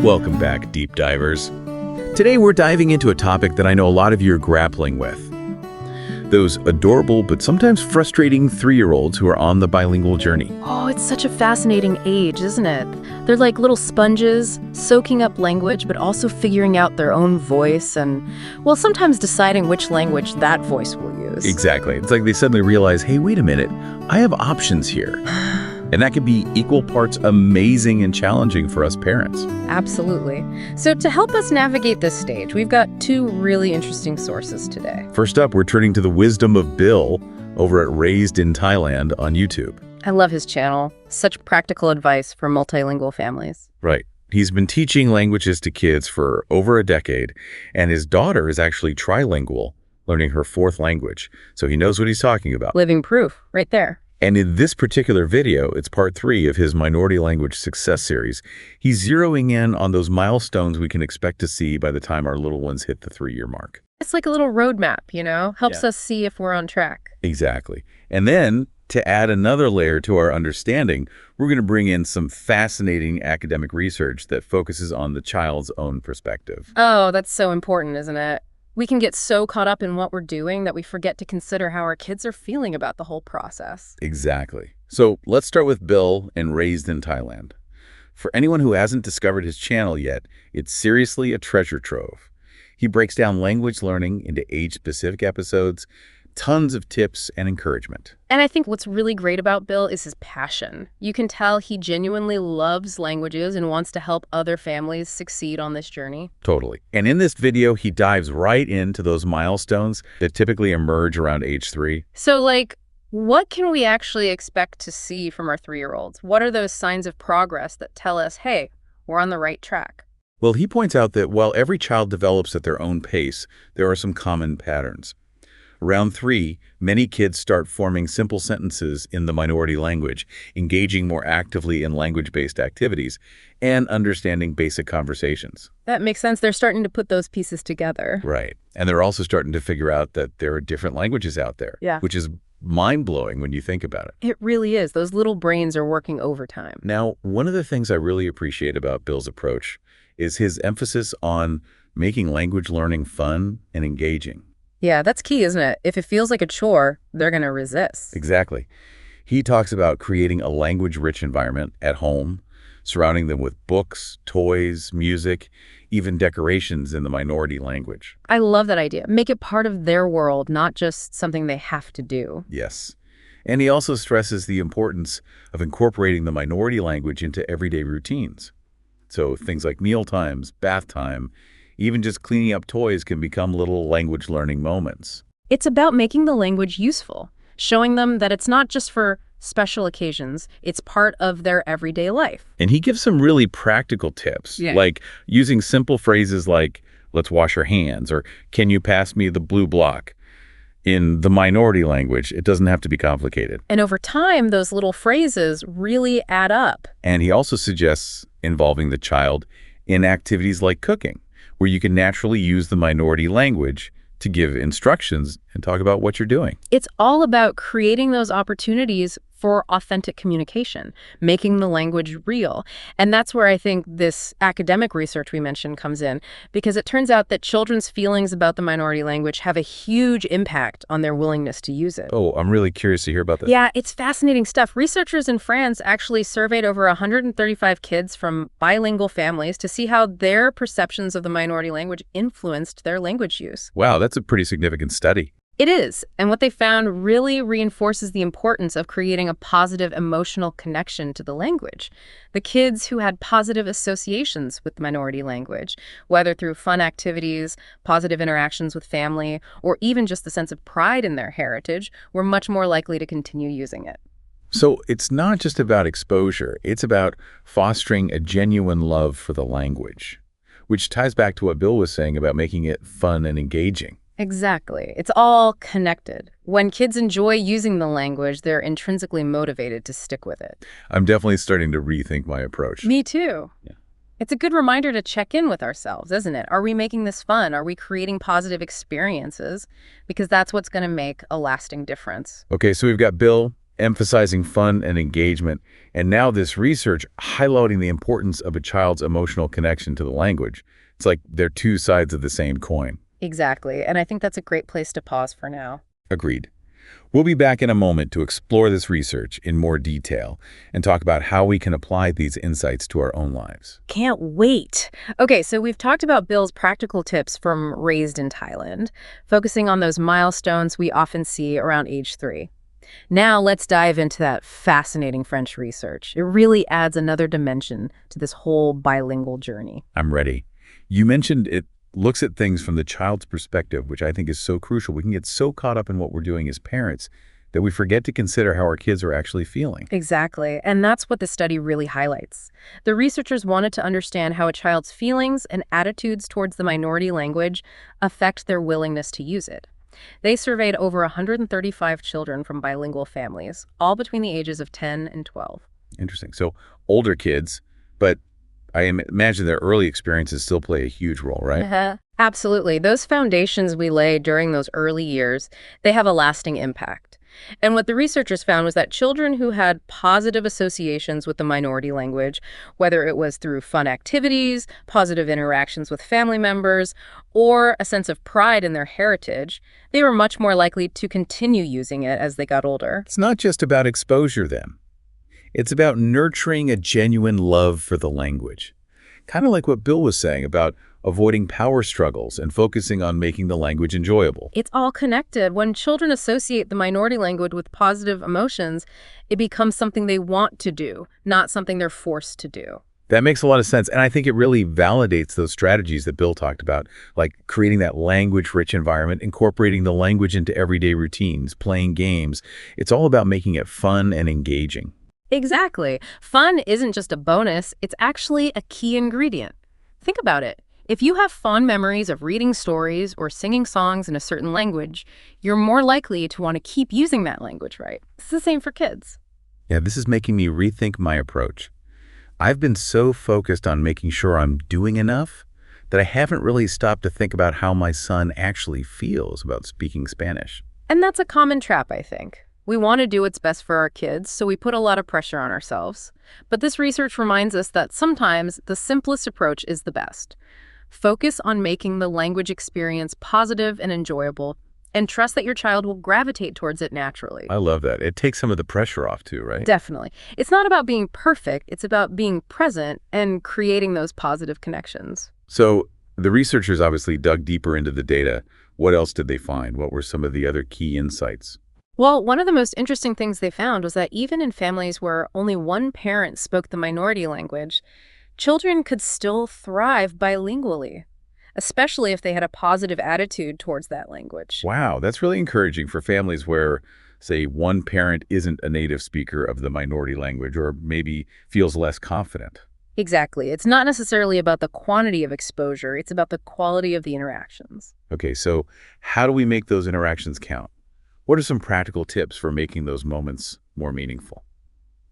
Welcome back, deep divers. Today we're diving into a topic that I know a lot of you are grappling with. Those adorable but sometimes frustrating 3-year-olds who are on the bilingual journey. Oh, it's such a fascinating age, isn't it? They're like little sponges, soaking up language, but also figuring out their own voice and, well, sometimes deciding which language that voice will use. Exactly. It's like they suddenly realize, hey, wait a minute, I have options here. And that can be equal parts amazing and challenging for us parents. Absolutely. So to help us navigate this stage, we've got 2 really interesting sources today. First up, we're turning to the wisdom of Bill over at Raised in Thailand on YouTube. I love his channel. Such practical advice for multilingual families. Right. He's been teaching languages to kids for over a decade, and his daughter is actually trilingual, learning her 4th language. So he knows what he's talking about. Living proof, right there. And in this particular video, it's part 3 of his Minority Language Success series. He's zeroing in on those milestones we can expect to see by the time our little ones hit the 3-year mark. It's like a little roadmap, you know? Helps us see if we're on track. Exactly. And then, to add another layer to our understanding, we're going to bring in some fascinating academic research that focuses on the child's own perspective. Oh, that's so important, isn't it? We can get so caught up in what we're doing that we forget to consider how our kids are feeling about the whole process. Exactly. So let's start with Bill and Raised in Thailand. For anyone who hasn't discovered his channel yet, it's seriously a treasure trove. He breaks down language learning into age-specific episodes, tons of tips and encouragement. And I think what's really great about Bill is his passion. You can tell he genuinely loves languages and wants to help other families succeed on this journey. Totally. And in this video, he dives right into those milestones that typically emerge around age 3. So, like, what can we actually expect to see from our 3-year-olds? What are those signs of progress that tell us, hey, we're on the right track? Well, he points out that while every child develops at their own pace, there are some common patterns. Around 3, many kids start forming simple sentences in the minority language, engaging more actively in language-based activities, and understanding basic conversations. That makes sense. They're starting to put those pieces together. Right. And they're also starting to figure out that there are different languages out there, which is mind-blowing when you think about it. It really is. Those little brains are working overtime. Now, one of the things I really appreciate about Bill's approach is his emphasis on making language learning fun and engaging. Yeah, that's key, isn't it? If it feels like a chore, they're going to resist. Exactly. He talks about creating a language-rich environment at home, surrounding them with books, toys, music, even decorations in the minority language. I love that idea. Make it part of their world, not just something they have to do. Yes. And he also stresses the importance of incorporating the minority language into everyday routines. So things like meal times, bath time, even just cleaning up toys can become little language learning moments. It's about making the language useful, showing them that it's not just for special occasions, it's part of their everyday life. And he gives some really practical tips, like using simple phrases like, let's wash our hands, or can you pass me the blue block? In the minority language, it doesn't have to be complicated. And over time, those little phrases really add up. And he also suggests involving the child in activities like cooking, where you can naturally use the minority language to give instructions and talk about what you're doing. It's all about creating those opportunities for authentic communication, making the language real. And that's where I think this academic research we mentioned comes in, because it turns out that children's feelings about the minority language have a huge impact on their willingness to use it. Oh, I'm really curious to hear about this. Yeah, it's fascinating stuff. Researchers in France actually surveyed over 135 kids from bilingual families to see how their perceptions of the minority language influenced their language use. Wow, that's a pretty significant study. It is, and what they found really reinforces the importance of creating a positive emotional connection to the language. The kids who had positive associations with the minority language, whether through fun activities, positive interactions with family, or even just the sense of pride in their heritage, were much more likely to continue using it. So it's not just about exposure, it's about fostering a genuine love for the language, which ties back to what Bill was saying about making it fun and engaging. Exactly. It's all connected. When kids enjoy using the language, they're intrinsically motivated to stick with it. I'm definitely starting to rethink my approach. Me too. Yeah. It's a good reminder to check in with ourselves, isn't it? Are we making this fun? Are we creating positive experiences? Because that's what's going to make a lasting difference. Okay, so we've got Bill, emphasizing fun and engagement, and now this research highlighting the importance of a child's emotional connection to the language. It's like they're two sides of the same coin. Exactly, and I think that's a great place to pause for now. Agreed. We'll be back in a moment to explore this research in more detail and talk about how we can apply these insights to our own lives. Can't wait. Okay, so we've talked about Bill's practical tips from Raised in Thailand, focusing on those milestones we often see around age 3. Now let's dive into that fascinating French research. It really adds another dimension to this whole bilingual journey. I'm ready. You mentioned it looks at things from the child's perspective, which I think is so crucial. We can get so caught up in what we're doing as parents that we forget to consider how our kids are actually feeling. Exactly, and that's what the study really highlights. The researchers wanted to understand how a child's feelings and attitudes towards the minority language affect their willingness to use it. They surveyed over 135 children from bilingual families, all between the ages of 10 and 12. Interesting. So older kids, but I imagine their early experiences still play a huge role, right? Absolutely. Those foundations we lay during those early years, they have a lasting impact. And what the researchers found was that children who had positive associations with the minority language, whether it was through fun activities, positive interactions with family members, or a sense of pride in their heritage, they were much more likely to continue using it as they got older. It's not just about exposure then. It's about nurturing a genuine love for the language. Kind of like what Bill was saying about avoiding power struggles and focusing on making the language enjoyable. It's all connected. When children associate the minority language with positive emotions, it becomes something they want to do, not something they're forced to do. That makes a lot of sense, and I think it really validates those strategies that Bill talked about, like creating that language-rich environment, incorporating the language into everyday routines, playing games. It's all about making it fun and engaging. Exactly. Fun isn't just a bonus, it's actually a key ingredient. Think about it. If you have fond memories of reading stories or singing songs in a certain language, you're more likely to want to keep using that language, right? It's the same for kids. Yeah, this is making me rethink my approach. I've been so focused on making sure I'm doing enough that I haven't really stopped to think about how my son actually feels about speaking Spanish. And that's a common trap, I think. We want to do what's best for our kids, so we put a lot of pressure on ourselves. But this research reminds us that sometimes the simplest approach is the best. Focus on making the language experience positive and enjoyable, and trust that your child will gravitate towards it naturally. I love that. It takes some of the pressure off too, right? Definitely. It's not about being perfect, it's about being present and creating those positive connections. So the researchers obviously dug deeper into the data. What else did they find? What were some of the other key insights? Well, one of the most interesting things they found was that even in families where only one parent spoke the minority language, children could still thrive bilingually, especially if they had a positive attitude towards that language. Wow, that's really encouraging for families where, say, one parent isn't a native speaker of the minority language or maybe feels less confident. Exactly. It's not necessarily about the quantity of exposure, it's about the quality of the interactions. Okay, so how do we make those interactions count? What are some practical tips for making those moments more meaningful?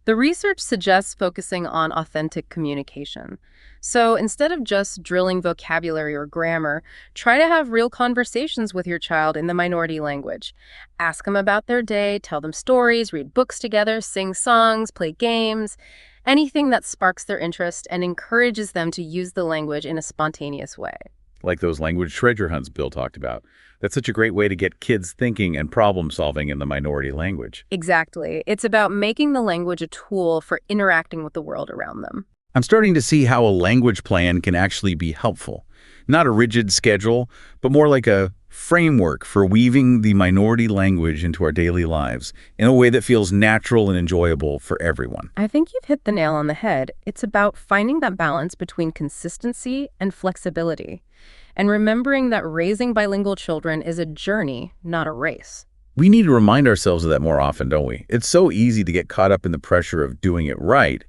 The research suggests focusing on authentic communication. So instead of just drilling vocabulary or grammar, try to have real conversations with your child in the minority language. Ask them about their day, tell them stories, read books together, sing songs, play games, anything that sparks their interest and encourages them to use the language in a spontaneous way. Like those language treasure hunts Bill talked about. That's such a great way to get kids thinking and problem solving in the minority language. Exactly. It's about making the language a tool for interacting with the world around them. I'm starting to see how a language plan can actually be helpful. Not a rigid schedule, but more like a framework for weaving the minority language into our daily lives in a way that feels natural and enjoyable for everyone. I think you've hit the nail on the head. It's about finding that balance between consistency and flexibility, and remembering that raising bilingual children is a journey, not a race. We need to remind ourselves of that more often, don't we? It's so easy to get caught up in the pressure of doing it right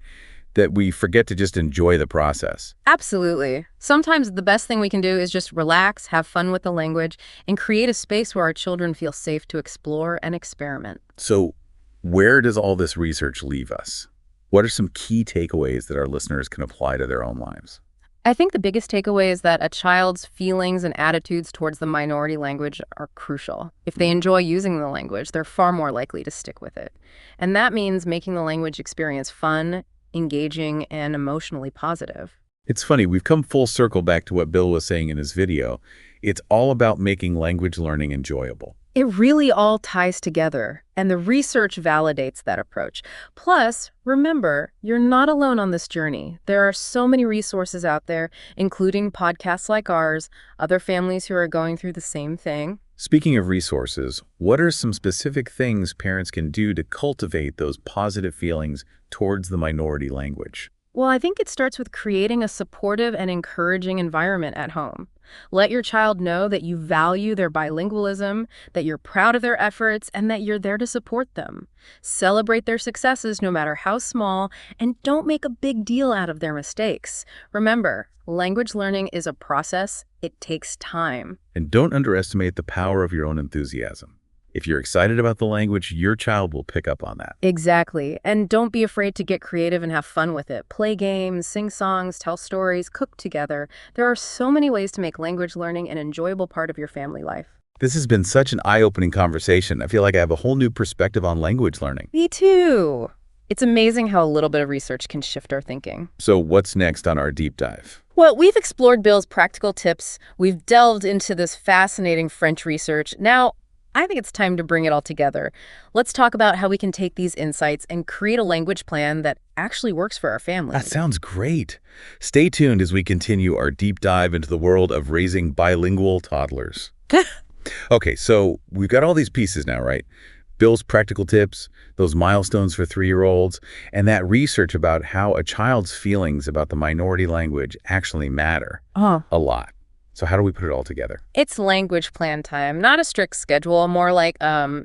that we forget to just enjoy the process. Absolutely. Sometimes the best thing we can do is just relax, have fun with the language, and create a space where our children feel safe to explore and experiment. So where does all this research leave us? What are some key takeaways that our listeners can apply to their own lives? I think the biggest takeaway is that a child's feelings and attitudes towards the minority language are crucial. If they enjoy using the language, they're far more likely to stick with it. And that means making the language experience fun, engaging, and emotionally positive. It's funny, we've come full circle back to what Bill was saying in his video. It's all about making language learning enjoyable. It really all ties together, and the research validates that approach. Plus, remember, you're not alone on this journey. There are so many resources out there, including podcasts like ours, other families who are going through the same thing. Speaking of resources, what are some specific things parents can do to cultivate those positive feelings towards the minority language? Well, I think it starts with creating a supportive and encouraging environment at home. Let your child know that you value their bilingualism, that you're proud of their efforts, and that you're there to support them. Celebrate their successes no matter how small, and don't make a big deal out of their mistakes. Remember, language learning is a process. It takes time. And don't underestimate the power of your own enthusiasm. If you're excited about the language, your child will pick up on that. Exactly. And don't be afraid to get creative and have fun with it. Play games, sing songs, tell stories, cook together. There are so many ways to make language learning an enjoyable part of your family life. This has been such an eye-opening conversation. I feel like I have a whole new perspective on language learning. Me too. It's amazing how a little bit of research can shift our thinking. So what's next on our deep dive? Well, we've explored Bill's practical tips. We've delved into this fascinating French research. Now, I think it's time to bring it all together. Let's talk about how we can take these insights and create a language plan that actually works for our family. That sounds great. Stay tuned as we continue our deep dive into the world of raising bilingual toddlers. Okay, so we've got all these pieces now, right? Bill's practical tips, those milestones for 3-year-olds, and that research about how a child's feelings about the minority language actually matter a lot. So how do we put it all together? It's language plan time, not a strict schedule, more like a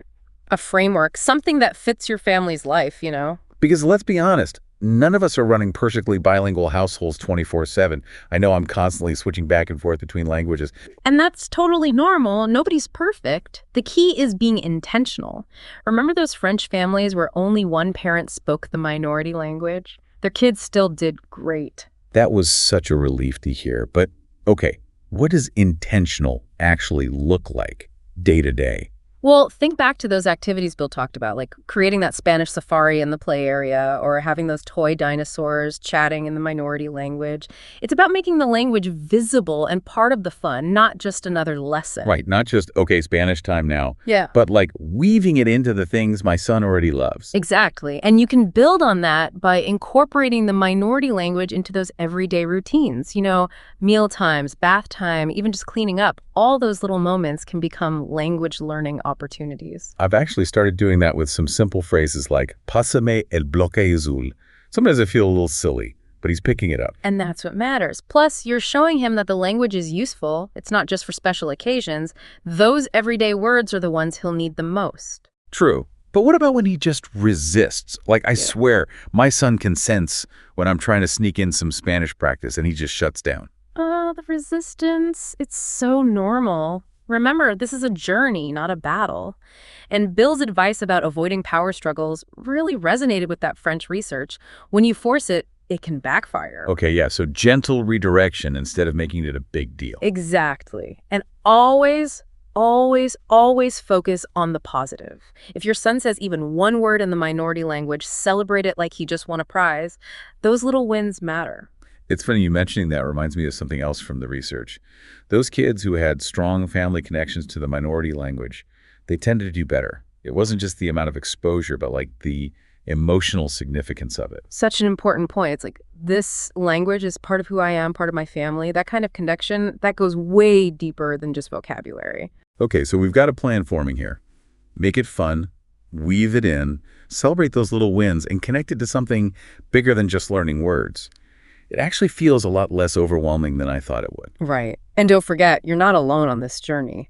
framework, something that fits your family's life, you know? Because let's be honest, none of us are running perfectly bilingual households 24/7. I know I'm constantly switching back and forth between languages. And that's totally normal. Nobody's perfect. The key is being intentional. Remember those French families where only one parent spoke the minority language? Their kids still did great. That was such a relief to hear. But okay, what does intentional actually look like day to day? Well, think back to those activities Bill talked about, like creating that Spanish safari in the play area or having those toy dinosaurs chatting in the minority language. It's about making the language visible and part of the fun, not just another lesson. Right, not just, okay, Spanish time now, Yeah. but like weaving it into the things my son already loves. Exactly. And you can build on that by incorporating the minority language into those everyday routines. You know, meal times, bath time, even just cleaning up. All those little moments can become language learning opportunities. I've actually started doing that with some simple phrases like, pásame el bloque azul. Sometimes I feel a little silly, but he's picking it up. And that's what matters. Plus, you're showing him that the language is useful. It's not just for special occasions. Those everyday words are the ones he'll need the most. True. But what about when he just resists? Like, I swear, my son can sense when I'm trying to sneak in some Spanish practice and he just shuts down. Oh, the resistance. It's so normal. Remember, this is a journey, not a battle. And Bill's advice about avoiding power struggles really resonated with that French research. When you force it, it can backfire. Okay, yeah, so gentle redirection instead of making it a big deal. Exactly. And always focus on the positive. If your son says even one word in the minority language, celebrate it like he just won a prize. Those little wins matter. It's funny you mentioning that reminds me of something else from the research. Those kids who had strong family connections to the minority language, they tended to do better. It wasn't just the amount of exposure, but like the emotional significance of it. Such an important point. It's like, this language is part of who I am, part of my family. That kind of connection, that goes way deeper than just vocabulary. Okay, so we've got a plan forming here. Make it fun, weave it in, celebrate those little wins, and connect it to something bigger than just learning words. It actually feels a lot less overwhelming than I thought it would. Right. And don't forget, you're not alone on this journey.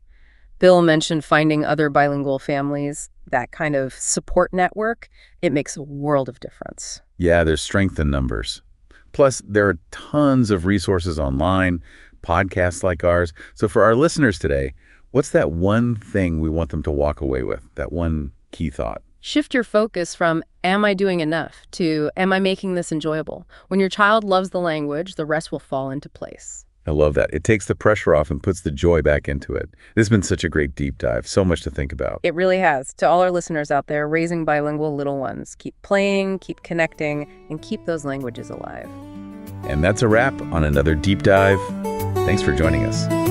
Bill mentioned finding other bilingual families, that kind of support network. It makes a world of difference. Yeah, there's strength in numbers. Plus, there are tons of resources online, podcasts like ours. So for our listeners today, what's that one thing we want them to walk away with, that one key thought? Shift your focus from, am I doing enough, to, am I making this enjoyable? When your child loves the language, the rest will fall into place. I love that. It takes the pressure off and puts the joy back into it. This has been such a great deep dive. So much to think about. It really has. To all our listeners out there raising bilingual little ones, keep playing, keep connecting, and keep those languages alive. And that's a wrap on another deep dive. Thanks for joining us.